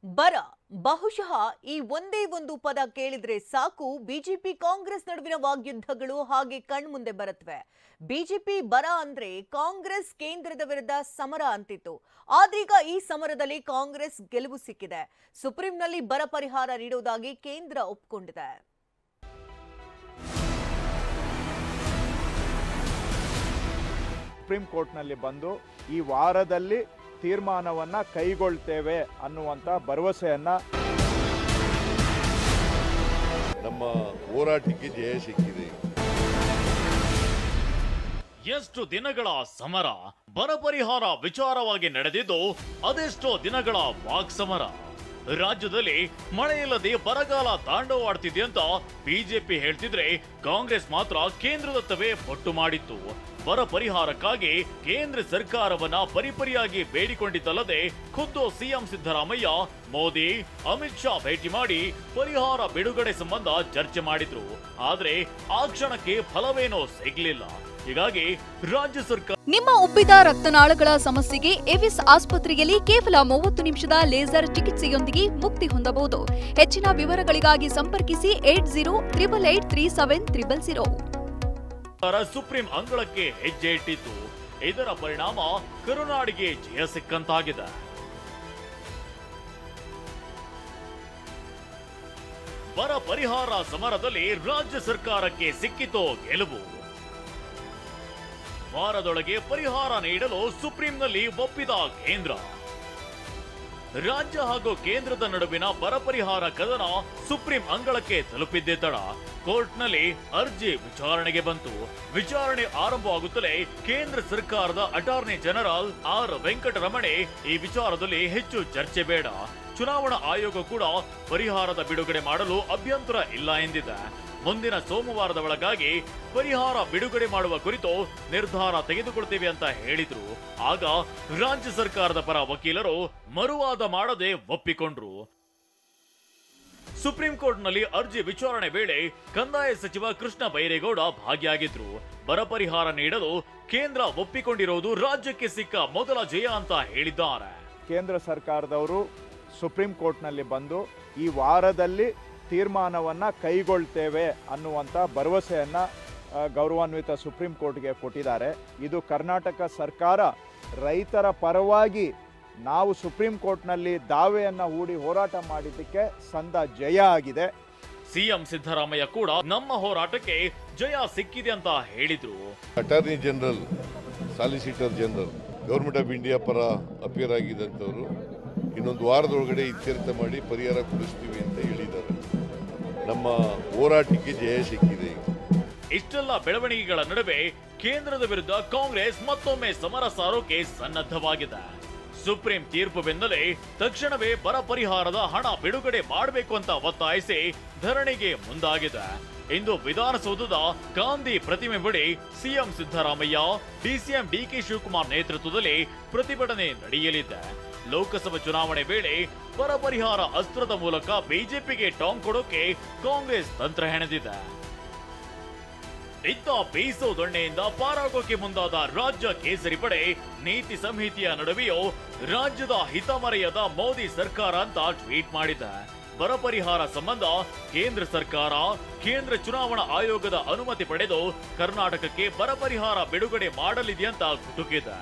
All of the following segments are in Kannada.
ಬರ ಬಹುಶಃ ಈ ಒಂದೇ ಒಂದು ಪದ ಕೇಳಿದ್ರೆ ಸಾಕು ಬಿಜೆಪಿ ಕಾಂಗ್ರೆಸ್ ನಡುವಿನ ವಾಗ್ಯುದ್ಧಗಳು ಹಾಗೆ ಕಣ್ಮುಂದೆ ಬರುತ್ತವೆ. ಬಿಜೆಪಿ ಬರ ಅಂದ್ರೆ ಕಾಂಗ್ರೆಸ್ ಕೇಂದ್ರದ ವಿರುದ್ಧ ಸಮರ ಅಂತಿತ್ತು. ಆದ್ರೀಗ ಈ ಸಮರದಲ್ಲಿ ಕಾಂಗ್ರೆಸ್ ಗೆಲುವು ಸಿಕ್ಕಿದೆ. ಸುಪ್ರೀಂನಲ್ಲಿ ಬರ ಪರಿಹಾರ ನೀಡುವುದಾಗಿ ಕೇಂದ್ರ ಒಪ್ಪಿಕೊಂಡಿದೆ. ಸುಪ್ರೀಂ ಕೋರ್ಟ್ನಲ್ಲಿ ಬಂದು ಈ ವಾರದಲ್ಲಿ ತೀರ್ಮಾನವನ್ನ ಕೈಗೊಳ್ತೇವೆ ಅನ್ನುವಂತ ಭರವಸೆಯನ್ನ ನಮ್ಮ ಹೋರಾಟಕ್ಕೆ ಜಯ ಸಿಕ್ಕಿದೆ. ಎಷ್ಟು ದಿನಗಳ ಸಮರ ಬರ ಪರಿಹಾರ ವಿಚಾರವಾಗಿ ನಡೆದಿದ್ದು ಅದೆಷ್ಟೋ ದಿನಗಳ ವಾಕ್ ಸಮರ. ರಾಜ್ಯದಲ್ಲಿ ಮಳೆಯಿಲ್ಲದೆ ಬರಗಾಲ ತಾಂಡವಾಡ್ತಿದೆ ಅಂತ ಬಿಜೆಪಿ ಹೇಳ್ತಿದ್ರೆ ಕಾಂಗ್ರೆಸ್ ಮಾತ್ರ ಕೇಂದ್ರದತ್ತವೇ ಪಟ್ಟು ಮಾಡಿತ್ತು. ಬರ ಪರಿಹಾರಕ್ಕಾಗಿ ಕೇಂದ್ರ ಸರ್ಕಾರವನ್ನ ಪರಿಪರಿಯಾಗಿ ಬೇಡಿಕೊಂಡಿದ್ದಲ್ಲದೆ ಖುದ್ದು ಸಿಎಂ ಸಿದ್ದರಾಮಯ್ಯ ಮೋದಿ ಅಮಿತ್ ಶಾ ಭೇಟಿ ಮಾಡಿ ಪರಿಹಾರ ಬಿಡುಗಡೆ ಸಂಬಂಧ ಚರ್ಚೆ ಮಾಡಿದ್ರು. ಆದ್ರೆ ಆ ಕ್ಷಣಕ್ಕೆ ಫಲವೇನೋ ಸಿಗ್ಲಿಲ್ಲ. ಹೀಗಾಗಿ ರಾಜ್ಯ ಸರ್ಕಾರ ನಿಮ್ಮ ಉಬ್ಬಿದ ರಕ್ತನಾಳಗಳ ಸಮಸ್ಯೆಗೆ ಎವಿಸ್ ಆಸ್ಪತ್ರೆಯಲ್ಲಿ ಕೇವಲ 30 ನಿಮಿಷದ ಲೇಸರ್ ಚಿಕಿತ್ಸೆಯೊಂದಿಗೆ ಮುಕ್ತಿ ಹೊಂದಬಹುದು. ಹೆಚ್ಚಿನ ವಿವರಗಳಿಗಾಗಿ ಸಂಪರ್ಕಿಸಿ 8088837300. ಸುಪ್ರೀಂ ಅಂಗಳಕ್ಕೆ ಹೆಜ್ಜೆ ಇಟ್ಟಿತ್ತು. ಇದರ ಪರಿಣಾಮ ಕರುನಾಡಿಗೆ ಜಯ ಸಿಕ್ಕಂತಾಗಿದೆ. ಬರ ಪರಿಹಾರ ಸಮರದಲ್ಲಿ ರಾಜ್ಯ ಸರ್ಕಾರಕ್ಕೆ ಸಿಕ್ಕಿತೋ ಗೆಲುವು. ವಾರದೊಳಗೆ ಪರಿಹಾರ ನೀಡಲು ಸುಪ್ರೀಂನಲ್ಲಿ ಒಪ್ಪಿದ ಕೇಂದ್ರ. ರಾಜ್ಯ ಹಾಗೂ ಕೇಂದ್ರದ ನಡುವಿನ ಬರ ಪರಿಹಾರ ಕದನ ಸುಪ್ರೀಂ ಅಂಗಳಕ್ಕೆ ತಲುಪಿದ್ದೇ ತಡ ಕೋರ್ಟ್ನಲ್ಲಿ ಅರ್ಜಿ ವಿಚಾರಣೆಗೆ ಬಂತು. ವಿಚಾರಣೆ ಆರಂಭವಾಗುತ್ತಲೇ ಕೇಂದ್ರ ಸರ್ಕಾರದ ಅಟಾರ್ನಿ ಜನರಲ್ ಆರ್ ವೆಂಕಟರಮಣೆ ಈ ವಿಚಾರದಲ್ಲಿ ಹೆಚ್ಚು ಚರ್ಚೆ ಬೇಡ, ಚುನಾವಣಾ ಆಯೋಗ ಕೂಡ ಪರಿಹಾರದ ಬಿಡುಗಡೆ ಮಾಡಲು ಅಭ್ಯಂತರ ಇಲ್ಲ ಎಂದಿದೆ. ಮುಂದಿನ ಸೋಮವಾರದ ಒಳಗಾಗಿ ಪರಿಹಾರ ಬಿಡುಗಡೆ ಮಾಡುವ ಕುರಿತು ನಿರ್ಧಾರ ತೆಗೆದುಕೊಳ್ತೇವೆ ಅಂತ ಹೇಳಿದ್ರು. ಆಗ ರಾಜ್ಯ ಸರ್ಕಾರದ ಪರ ವಕೀಲರು ಮರುವಾದ ಮಾಡದೆ ಒಪ್ಪಿಕೊಂಡ್ರು. ಸುಪ್ರೀಂ ಕೋರ್ಟ್ನಲ್ಲಿ ಅರ್ಜಿ ವಿಚಾರಣೆ ವೇಳೆ ಕಂದಾಯ ಸಚಿವ ಕೃಷ್ಣ ಬೈರೇಗೌಡ ಭಾಗಿಯಾಗಿದ್ರು. ಬರ ಪರಿಹಾರ ನೀಡಲು ಕೇಂದ್ರ ಒಪ್ಪಿಕೊಂಡಿರುವುದು ರಾಜ್ಯಕ್ಕೆ ಸಿಕ್ಕ ಮೊದಲ ಜಯ ಅಂತ ಹೇಳಿದ್ದಾರೆ. ಕೇಂದ್ರ ಸರ್ಕಾರದವರು ಸುಪ್ರೀಂ ಕೋರ್ಟ್ನಲ್ಲಿ ಬಂದು ಈ ವಾರದಲ್ಲಿ ತೀರ್ಮಾನವನ್ನ ಕೈಗೊಳ್ತೇವೆ ಅನ್ನುವಂಥ ಭರವಸೆಯನ್ನ ಗೌರವಾನ್ವಿತ ಸುಪ್ರೀಂ ಕೋರ್ಟ್ಗೆ ಕೊಟ್ಟಿದ್ದಾರೆ. ಇದು ಕರ್ನಾಟಕ ಸರ್ಕಾರ ರೈತರ ಪರವಾಗಿ ನಾವು ಸುಪ್ರೀಂ ಕೋರ್ಟ್ನಲ್ಲಿ ದಾವೆಯನ್ನ ಹೂಡಿ ಹೋರಾಟ ಮಾಡಿದ್ದಕ್ಕೆ ಸಂದ ಜಯ ಆಗಿದೆ. ಸಿಎಂ ಸಿದ್ದರಾಮಯ್ಯ ಕೂಡ ನಮ್ಮ ಹೋರಾಟಕ್ಕೆ ಜಯ ಸಿಕ್ಕಿದೆ ಅಂತ ಹೇಳಿದ್ರು. Attorney general, solicitor general, government of India ಪರ ಅಪಿಯರ್ ಆಗಿದ್ದಂಥವರು ಇನ್ನೊಂದು ವಾರದೊಳಗಡೆ ಇತ್ಯರ್ಥ ಮಾಡಿ ಪರಿಹಾರ ಕೊಡಿಸ್ತೀವಿ ಅಂತ ಹೇಳಿದ್ದಾರೆ. ನಮ್ಮ ಹೋರಾಟಕ್ಕೆ ಜಯ ಸಿಕ್ಕಿದೆ. ಇಷ್ಟೆಲ್ಲ ಬೆಳವಣಿಗೆಗಳ ನಡುವೆ ಕೇಂದ್ರದ ವಿರುದ್ಧ ಕಾಂಗ್ರೆಸ್ ಮತ್ತೊಮ್ಮೆ ಸಮರ ಸಾರೋಕೆ ಸನ್ನದ್ಧವಾಗಿದೆ. ಸುಪ್ರೀಂ ತೀರ್ಪು ಬೆನ್ನಲ್ಲೇ ತಕ್ಷಣವೇ ಬರ ಪರಿಹಾರದ ಹಣ ಬಿಡುಗಡೆ ಮಾಡಬೇಕು ಅಂತ ಒತ್ತಾಯಿಸಿ ಧರಣಿಗೆ ಮುಂದಾಗಿದೆ. ಇಂದು ವಿಧಾನಸೌಧದ ಗಾಂಧಿ ಪ್ರತಿಮೆ ಬಳಿ ಸಿಎಂ ಸಿದ್ದರಾಮಯ್ಯ, ಡಿಸಿಎಂ ಡಿಕೆ ಶಿವಕುಮಾರ್ ನೇತೃತ್ವದಲ್ಲಿ ಪ್ರತಿಭಟನೆ ನಡೆಯಲಿದೆ. ಲೋಕಸಭಾ ಚುನಾವಣೆ ವೇಳೆ ಬರ ಪರಿಹಾರ ಅಸ್ತ್ರದ ಮೂಲಕ ಬಿಜೆಪಿಗೆ ಟಾಂಗ್ ಕೊಡೋಕೆ ಕಾಂಗ್ರೆಸ್ ತಂತ್ರ ಹೆಣೆದಿದೆ. ಇತ್ತ ಬೀಸೋ ದೊಣ್ಣೆಯಿಂದ ಪಾರಾಗೋಕೆ ಮುಂದಾದ ರಾಜ್ಯ ಕೇಸರಿ ಪಡೆ ನೀತಿ ಸಂಹಿತೆಯ ನಡುವೆಯೂ ರಾಜ್ಯದ ಹಿತ ಮರೆಯದ ಮೋದಿ ಸರ್ಕಾರ ಅಂತ ಟ್ವೀಟ್ ಮಾಡಿದೆ. ಬರ ಪರಿಹಾರ ಸಂಬಂಧ ಕೇಂದ್ರ ಸರ್ಕಾರ ಕೇಂದ್ರ ಚುನಾವಣಾ ಆಯೋಗದ ಅನುಮತಿ ಪಡೆದು ಕರ್ನಾಟಕಕ್ಕೆ ಬರ ಪರಿಹಾರ ಬಿಡುಗಡೆ ಮಾಡಲಿದೆ ಅಂತ ಗುಟುಕಿದೆ.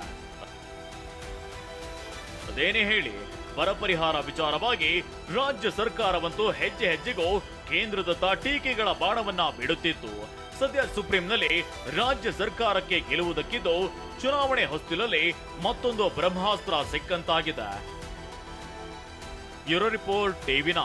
ಅದೇನೇ ಹೇಳಿ ಬರ ಪರಿಹಾರ ವಿಚಾರವಾಗಿ ರಾಜ್ಯ ಸರ್ಕಾರವಂತೂ ಹೆಜ್ಜೆ ಹೆಜ್ಜೆಗೂ ಕೇಂದ್ರದತ್ತ ಟೀಕೆಗಳ ಬಾಣವನ್ನ ಬಿಡುತ್ತಿತ್ತು. ಸದ್ಯ ಸುಪ್ರೀಂನಲ್ಲಿ ರಾಜ್ಯ ಸರ್ಕಾರಕ್ಕೆ ಗೆಲುವು ದಕ್ಕಿದ್ದು ಚುನಾವಣೆ ಹೊಸ್ತಿಲಲ್ಲಿ ಮತ್ತೊಂದು ಬ್ರಹ್ಮಾಸ್ತ್ರ ಸಿಕ್ಕಂತಾಗಿದೆ. Bureau report ಟಿವಿ9.